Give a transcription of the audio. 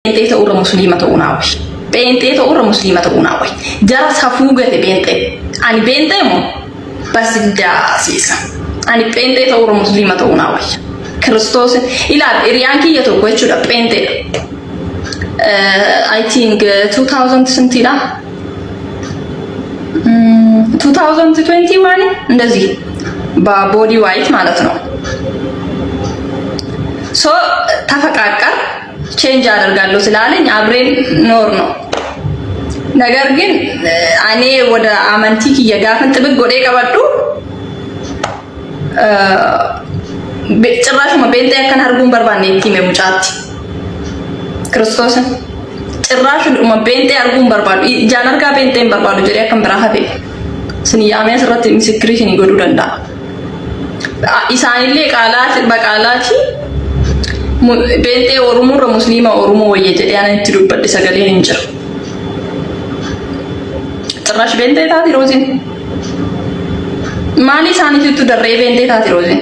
Pente ta'urra musliima ta'uu naawwi. Pente ta'urra musliima ta'uu naawwi. Jara safuu gate pente. Ani pente moo basiddaasiisa. Ani pente ta'urra musliima ta'uu naawwi. Kiristoos ilaala hiriyaan kiyya tokko jechuudha penteedha. I think 2000 sentila 2021 እንደዚህ በቦዲ ዋይት ማለት ነው። ሶ ተፈቃቀር ቼንጅ አደርጋለሁ ስላለኝ አብሬን ኖር ነው። ነገር ግን እኔ ወደ አመንቲክ እየጋፈን ጥብቅ ጎዴ ቀበዱ ጭራሽ ጴንጤ ያከን አርጉን በርባኔ ቲሜ ሙጫት ክርስቶስን ጭራሽ ጴንጤ አርጉን በርባዱ ጃነርጋ ጴንጤን በርባዱ ጀሪ ያከን ብራሀቤ ስንያሜ ስረት ምስክሪሽን ይጎዱ ደንዳ ኢሳኒሌ ቃላት በቃላቲ ጴንጤ ኦሮሞ ሙስሊማ ኦሮሞ ወየጀ ያና እንትዱበት ሰገሌን እንጭር ጭራሽ ጴንጤ ታቲ ሮዚን ማሊ ሳኒቱ ደሬ ጴንጤ ታቲ ሮዚን